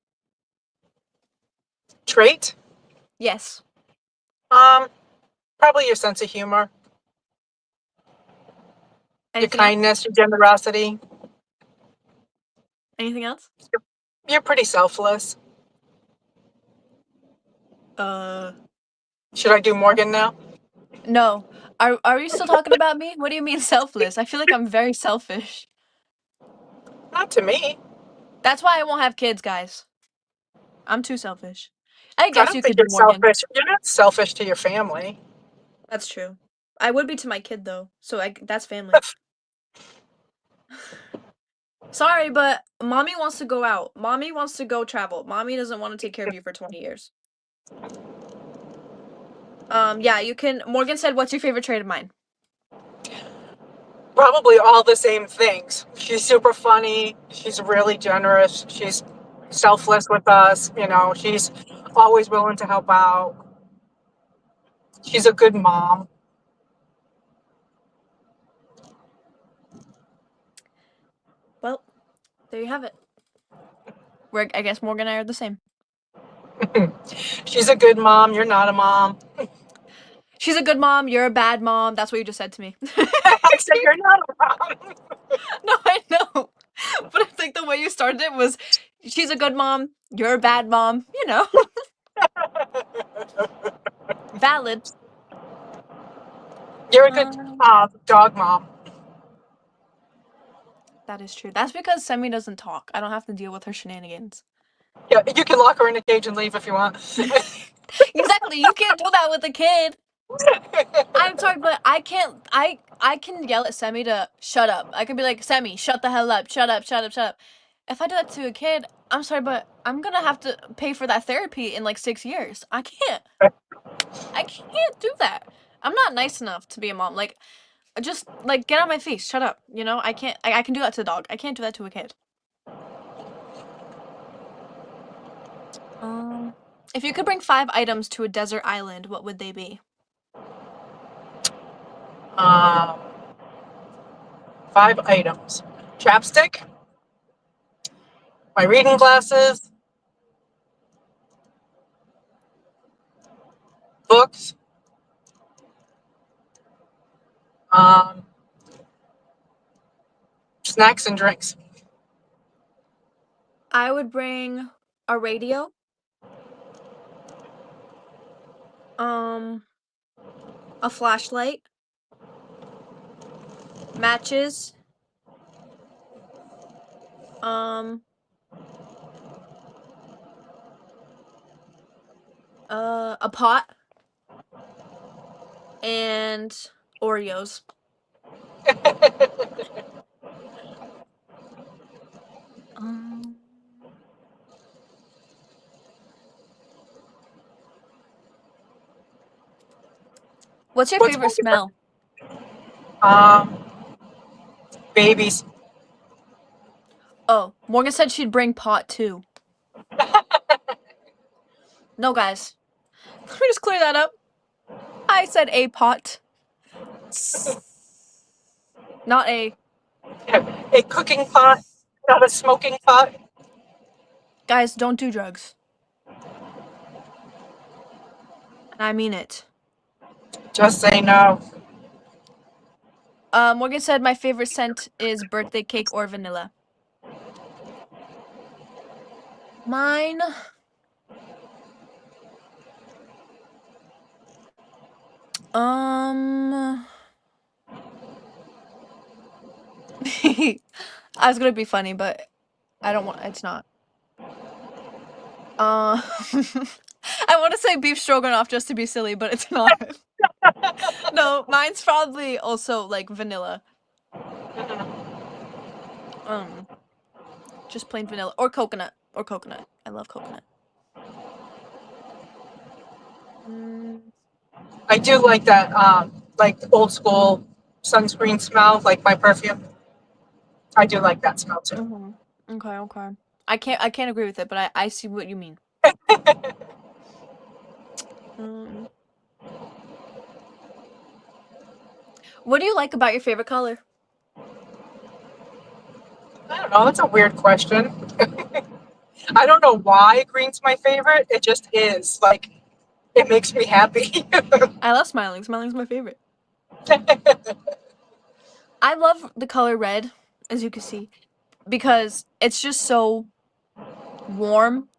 Trait? Yes. Um, Probably your sense of humor, your Anything else? kindness, your generosity. Anything else? You're pretty selfless. Uh, Should I do Morgan now? no. Are you still talking about me? What do you mean selfless? I feel like I'm very selfish. Not to me. That's why I won't have kids, guys. I'm too selfish. I I guess don't you think could do you're Morgan. selfish. You're not selfish to your family. That's true. I would be to my kid though, so that's family. Sorry, but mommy wants to go out. Mommy wants to go travel. Mommy doesn't want to take care of you for 20 years. Yeah, you can. Morgan said, what's your favorite trait of mine? Probably all the same things. She's super funny. She's really generous. She's selfless with us. You know, she's always willing to help out. She's a good mom. Well, there you have it. I guess Morgan and I are the same. She's a good mom. You're not a mom. She's a good mom, you're a bad mom. That's what you just said to me. I said you're not a mom. No, I know. But I think the way you started it was she's a good mom, you're a bad mom, you know. Valid. You're a good Um, dog mom. that is true. That's because Semi doesn't talk. I don't have to deal with her shenanigans. Yeah, you can lock her in a cage and leave if you want. Exactly. You can't do that with a kid. I'm sorry, but I can't. I can yell at Semi to shut up. I can be like, Semi, shut the hell up, shut up, shut up, shut up. If I do that to a kid, I'm sorry, but I'm gonna have to pay for that therapy in like 6 years. I can't. I can't do that. I'm not nice enough to be a mom. Like, just like get out of my face. Shut up. You know, I can't. I can do that to a dog. I can't do that to a kid. Um, if you could bring 5 items to a desert island, what would they be? Um, 5 items: chapstick, my reading glasses, books, um, snacks, and drinks. I would bring a radio. Um, a flashlight, matches, um, a pot, and Oreos. Um, what's your What's favorite my favorite? smell? Um, babies. Oh, Morgan said she'd bring pot too. No, guys. Let me just clear that up. I said a pot, not a. A cooking pot, not a smoking pot. Guys, don't do drugs. And I mean it. Just say no. Morgan said my favorite scent is birthday cake or vanilla. Mine. Um. I was gonna be funny, but I don't want. It's not. Uh, I want to say beef stroganoff just to be silly, but it's not. No, mine's probably also like vanilla. Um, just plain vanilla or coconut or coconut. I love coconut. Mm, I do like that, like old school sunscreen smell, like my perfume. I do like that smell too. hmm Okay, okay. I can't agree with it, but I see what you mean. Um, what do you like about your favorite color? I don't know. That's a weird question. I don't know why green's my favorite. It just is. Like, it makes me happy. I love smiling. Smiling's my favorite. I love the color red, as you can see, because it's just so warm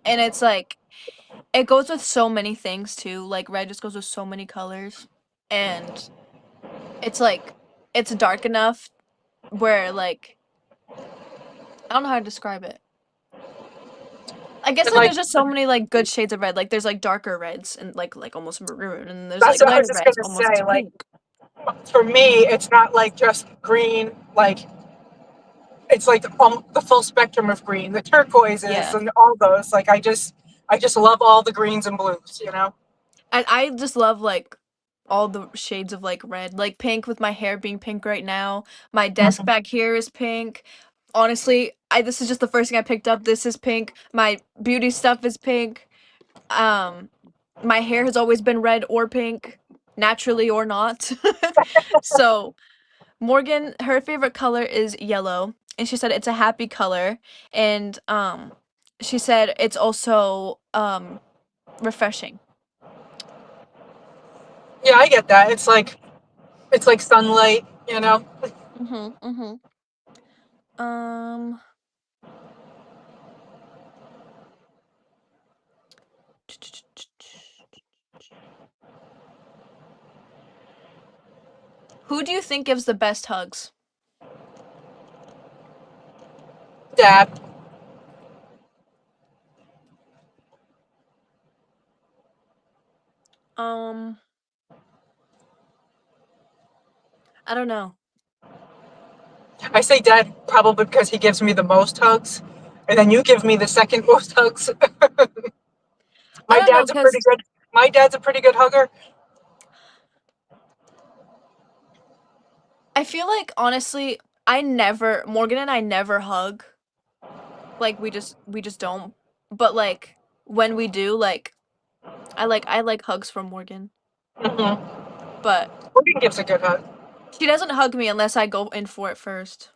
and it's like it goes with so many things too. Like red just goes with so many colors and it's like it's dark enough where like I don't know how to describe it. I guess And like like, there's just so many like good shades of red. Like there's like darker reds and like almost maroon and there's that's like what I was lighter just reds gonna almost say. to Like, pink. for me, it's not like just green. Like, it's like the full spectrum of green, the turquoises Yeah. and all those. Like, I just love all the greens and blues. You know. I just love like all the shades of like red. Like pink with my hair being pink right now. My desk Mhm. back here is pink. Honestly, I this is just the first thing I picked up. This is pink. My beauty stuff is pink. Um my hair has always been red or pink, naturally or not. So, Morgan, her favorite color is yellow, and she said it's a happy color and she said it's also refreshing. Yeah, I get that. It's like sunlight, you know. Mhm. Mhm. Um Who do you think gives the best hugs? Dad. Um I don't know. I say dad probably because he gives me the most hugs, and then you give me the second most hugs. I my don't know dad's a pretty cuz good. My dad's a pretty good hugger. I feel like honestly I never Morgan and I never hug. Like we just don't. But like when we do, like I like hugs from Morgan. Mm-hmm. But Morgan gives a good hug. she doesn't hug me unless I go in for it first.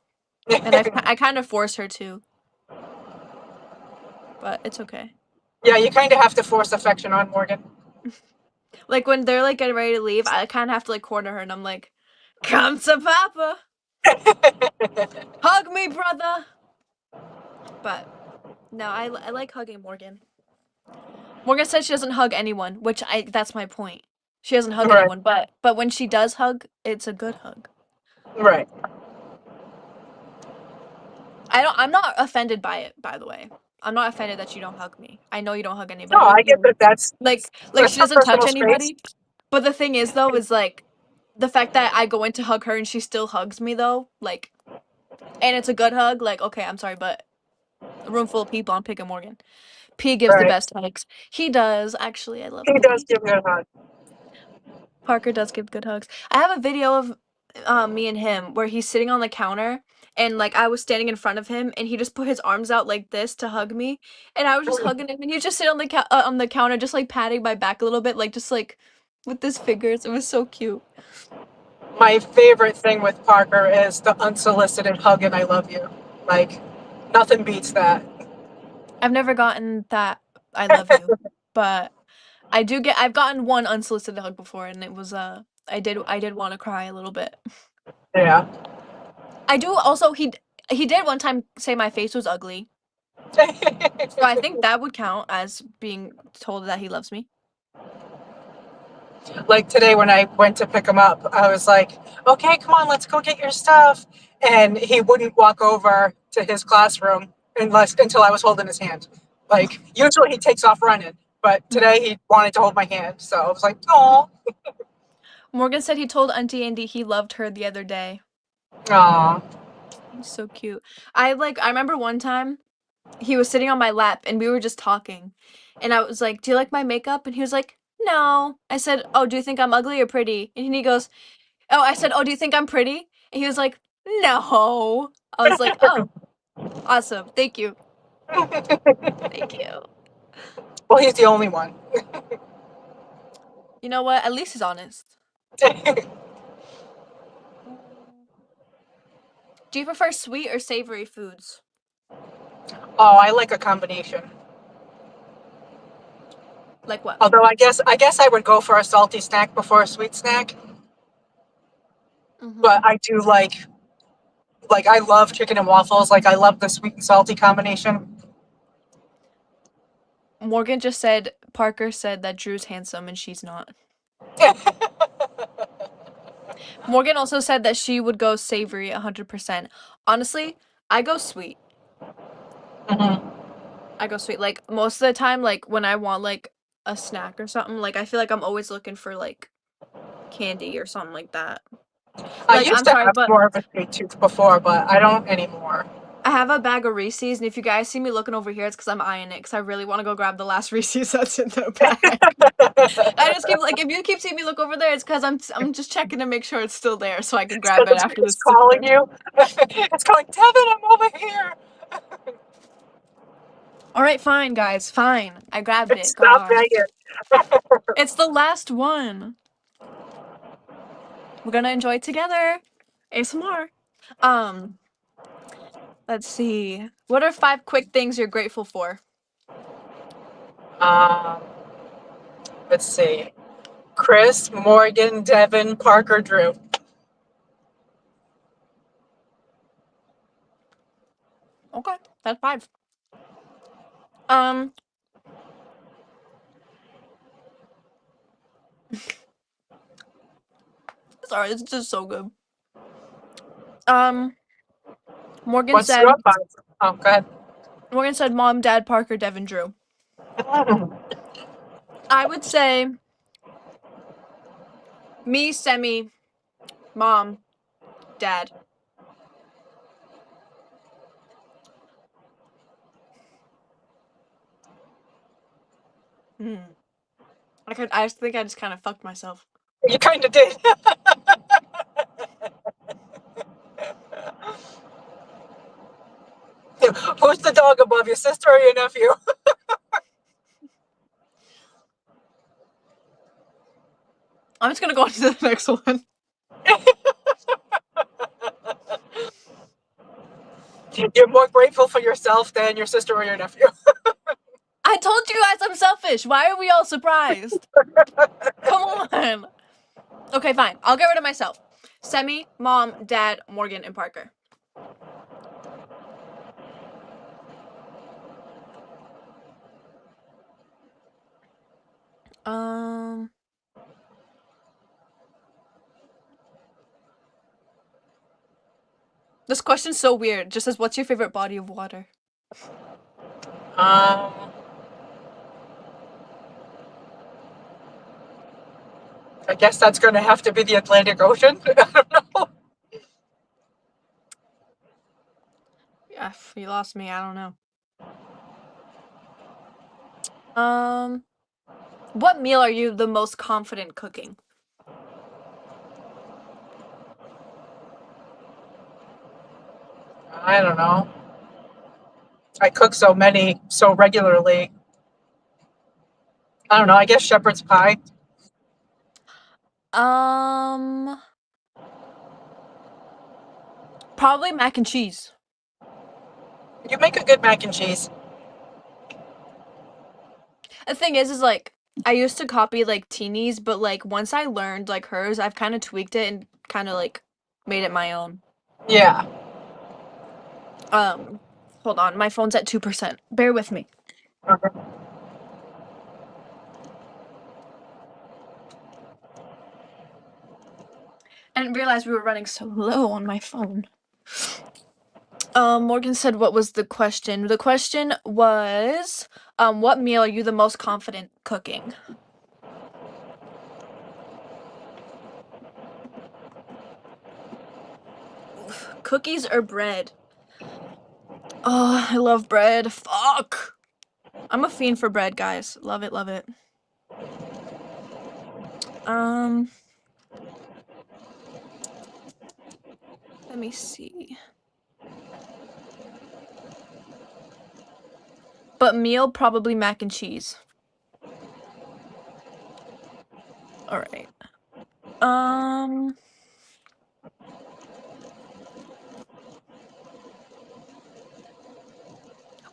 And I kind of force her to, but it's okay. Yeah, you kind of have to force affection on Morgan. Like when they're like getting ready to leave, I kind of have to like corner her and I'm like, "Come to Papa. Hug me, brother." But no, I like hugging Morgan. Morgan says she doesn't hug anyone, which I that's my point. She doesn't hug Right, anyone, but when she does hug, it's a good hug. right. I'm not offended by it, by the way. I'm not offended that you don't hug me. I know you don't hug No, anybody. I get that. Like That's she her doesn't touch personal space. anybody. But the thing is though is like the fact that I go in to hug her and she still hugs me though, like and it's a good hug, like okay, I'm sorry, but a room full of people, I'm picking Morgan. P gives the Right. best hugs. He does, actually. I love He does P. give me a hug. Parker does give good hugs. I have a video of me and him where he's sitting on the counter and like I was standing in front of him and he just put his arms out like this to hug me and I was just hugging him and he just sit on the on the counter just like patting my back a little bit like just like with his fingers. It was so cute. My favorite thing with Parker is the unsolicited hug and I love you. Like, nothing beats that. I've never gotten that I love you, but I've gotten one unsolicited hug before and it was I did want to cry a little bit. Yeah. I do also he did one time say my face was ugly. So I think that would count as being told that he loves me. Like today when I went to pick him up, I was like, okay, come on, let's go get your stuff. And he wouldn't walk over to his classroom until I was holding his hand. Like, usually he takes off running, but today he wanted to hold my hand. So I was like, oh, Morgan said he told Auntie Andy he loved her the other day. aw. He's so cute. I remember one time he was sitting on my lap and we were just talking. And I was like, "Do you like my makeup?" And he was like, "No." I said, "Oh, do you think I'm ugly or pretty?" And he goes, "Oh," I said, "Oh, do you think I'm pretty?" And he was like, "No." I was like, "Oh, awesome. Thank you. Thank you." Well, he's the only one. You know what? At least he's honest. Oh, Mm. Do you prefer sweet or savory foods? I like a combination. Like what? Although I guess I would go for a salty snack before a sweet snack. Mm-hmm. But I do like I love chicken and waffles. Like I love the sweet and salty combination. Morgan just said Parker said that Drew's handsome and she's not. Morgan also said that she would go savory 100%. Honestly, I go sweet. Mhm. I go sweet. Like most of the time, like when I want like a snack or something, like I feel like I'm always looking for like candy or something like that. I Like used I'm to sorry, have but more of a sweet tooth before, but I don't anymore. I have a bag of Reese's, and if you guys see me looking over here, it's because I'm eyeing it because I really want to go grab the last Reese's that's in the bag. I just keep like if you keep seeing me look over there, it's because I'm just checking to make sure it's still there so I can So grab it after it's this is calling over. you. It's going, Devin, I'm over here. All right, fine, guys, fine. I grabbed it. Stop Gosh, begging. it's the last one. We're gonna enjoy it together. ASMR. Um, let's see. What are 5 quick things you're grateful for? Um, let's see. Chris, Morgan, Devin, Parker, Drew. Okay, that's 5. Um, sorry, it's just so good. Um, Morgan What's said your five? Oh, go ahead. Mom, Dad, Parker, Devin, Drew. I would say me, Semi, Mom, Dad. Hmm. I think I just kind of fucked myself. You kind of did. Who's the dog above, your sister or your nephew? I'm just gonna go on to the next one. You're more grateful for yourself than your sister or your nephew. I told you guys I'm selfish. Why are we all surprised? Come on. Okay, fine. I'll get rid of myself. Semi, Mom, Dad, Morgan, and Parker. Um, this question's so weird. It just says, "What's your favorite body of water?" Um, I guess that's going to have to be the Atlantic Ocean. I don't know. Yeah, you lost me. I don't know. Um, what meal are you the most confident cooking? I don't know. I cook so many so regularly. I don't know. I guess shepherd's pie. Um, probably mac and cheese. You make a good mac and cheese. The thing is like I used to copy like Teeny's, but like once I learned like hers, I've kind of tweaked it and kind of like made it my own. Yeah. Um, hold on, my phone's at 2%. Bear with me. Okay. I didn't realize we were running so low on my phone. Morgan said, "What was the question?" The question was, "What meal are you the most confident cooking?" Oof, cookies or bread? Oh, I love bread. Fuck. I'm a fiend for bread, guys. Love it, love it. Um, let me see. But meal probably mac and cheese. All right. Um,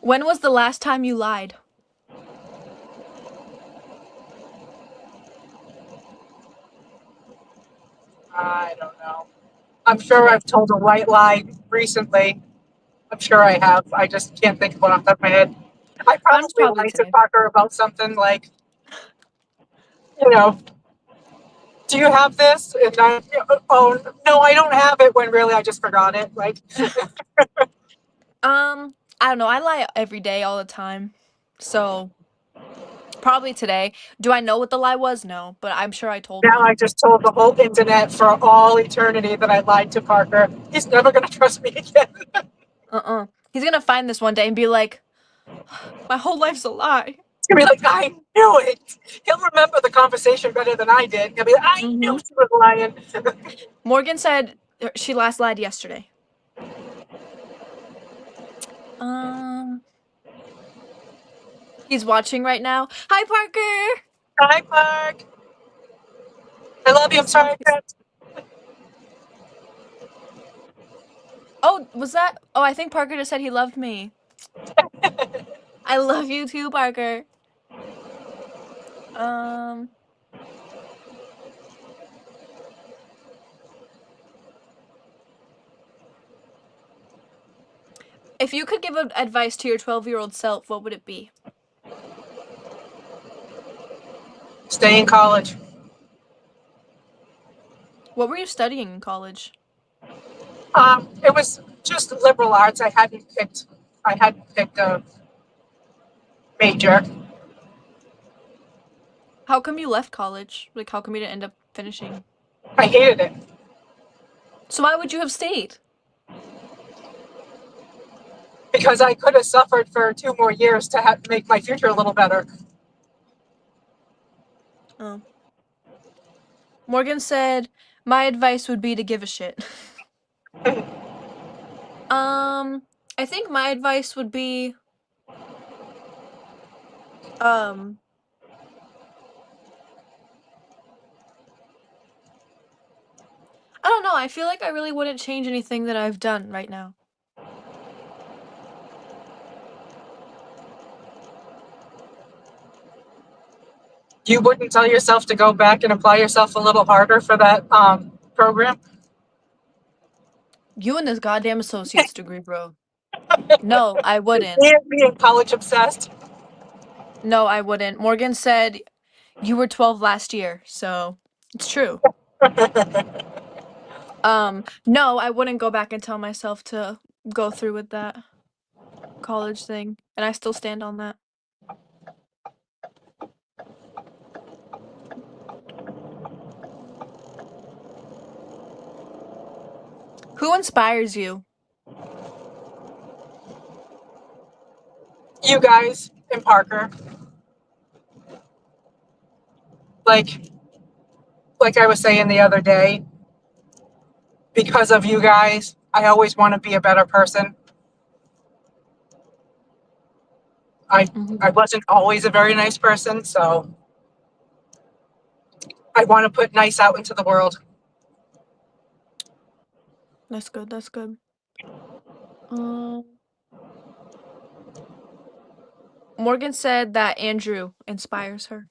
when was the last time you lied? I don't know. I'm sure Today. I've told a white lie recently. I'm sure I have. I just can't think of one off the top of my head. I Mine's probably probably lied to today. Parker about something like, you know, do you have this? And I, oh, no, I don't have it when really I just forgot it. Like, I don't know. I lie every day, all the time. So probably today. Do I know what the lie was? No, but I'm sure I told now I one. just told the whole internet for all eternity that I lied to Parker. He's never going to trust me again. He's gonna find this one day and be like, "My whole life's a lie." He's going to be like, I knew it. He'll remember the conversation better than I did. He'll be like, I knew Mm-hmm. she was lying. Morgan said she last lied yesterday. Um, he's watching right now. Hi, Parker. Hi, Park. I love you. I'm sorry I can't. Oh, was that? Oh, I think Parker just said he loved me. I love you too, Parker. Um, if you could give advice to your 12-year-old self, what would it be? Stay in college. What were you studying in college? It was just liberal arts. I hadn't picked a major. How come you left college? Like, how come you didn't end up finishing? I hated it So why would you have stayed? because I could have suffered for 2 more years to make my future a little better. Oh. Morgan said, my advice would be to give a shit. Um, I think my advice would be, um, I don't know. I feel like I really wouldn't change anything that I've done right now. You wouldn't tell yourself to go back and apply yourself a little harder for that program? You and this goddamn associate's degree, bro. No, I wouldn't. And being college obsessed. No, I wouldn't. Morgan said you were 12 last year, so it's true. No, I wouldn't go back and tell myself to go through with that college thing, and I still stand on that. Who inspires you? You guys and Parker, like I was saying the other day, because of you guys, I always want to be a better person. I I Mhm. wasn't always a very nice person, so I want to put nice out into the world. That's good. That's good. Um, Morgan said that Andrew inspires her.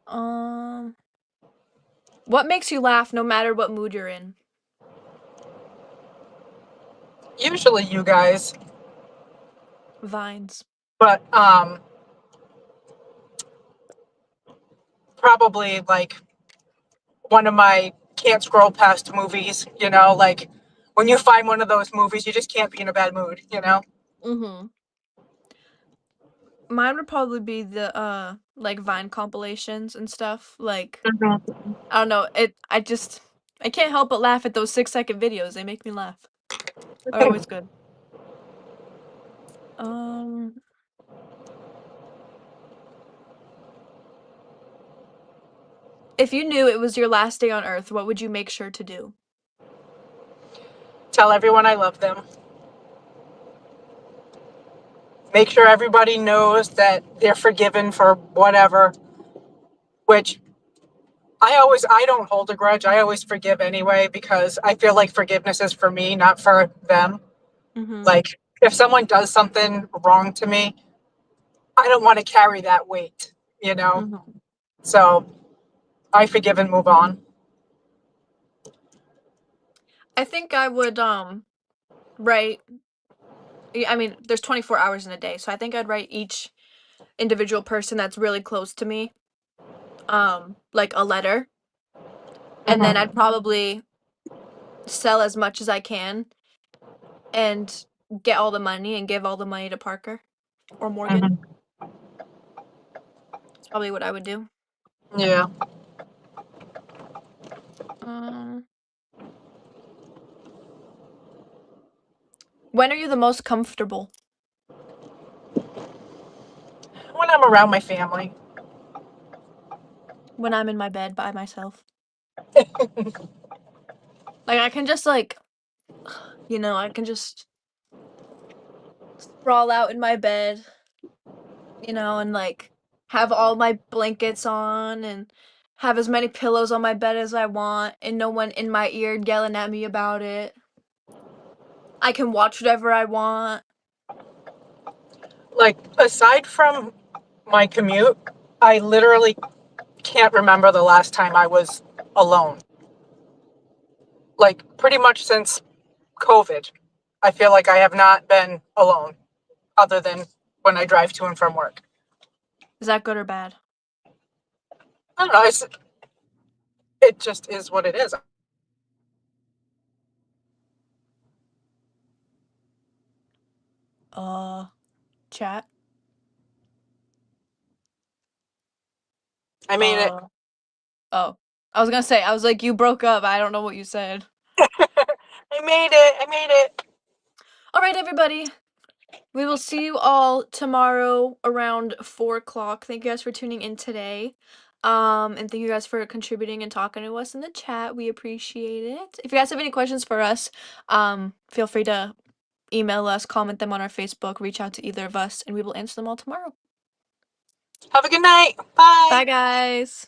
Um, what makes you laugh no matter what mood you're in? Usually you guys, Vines. but probably like one of my can't scroll past movies, like when you find one of those movies, you just can't be in a bad mood. Mhm. Mine would probably be the like Vine compilations and stuff. Like Mm-hmm. I don't know, I can't help but laugh at those 6-second videos. They make me laugh. They're always good. Um if you knew it was your last day on earth, what would you make sure to do? Tell everyone I love them. Make sure everybody knows that they're forgiven for whatever, which I don't hold a grudge. I always forgive anyway because I feel like forgiveness is for me, not for them. Mhm. Like if someone does something wrong to me, I don't want to carry that weight. Mhm. So I forgive and move on. I think I would write I mean, there's 24 hours in a day, so I think I'd write each individual person that's really close to me like a letter, and then I'd Mm-hmm. probably sell as much as I can and get all the money and give all the money to Parker or Morgan. Mm-hmm. That's probably what I would do. Yeah. Um, when are you the most comfortable? When I'm around my family. When I'm in my bed by myself. Like I can just I can just sprawl out in my bed, and like have all my blankets on and have as many pillows on my bed as I want and no one in my ear yelling at me about it. I can watch whatever I want. Like, aside from my commute, I literally can't remember the last time I was alone. Like, pretty much since COVID, I feel like I have not been alone other than when I drive to and from work. Is that good or bad? I don't know. It just is what it is. Uh, Chat. I made it. Uh, oh. I was gonna say, I was like, you broke up. I don't know what you said. I made it. I made it. All right, everybody. We will see you all tomorrow around 4 o'clock. Thank you guys for tuning in today. And thank you guys for contributing and talking to us in the chat. We appreciate it. If you guys have any questions for us, feel free to email us, comment them on our Facebook, reach out to either of us, and we will answer them all tomorrow. Have a good night. Bye. Bye, guys.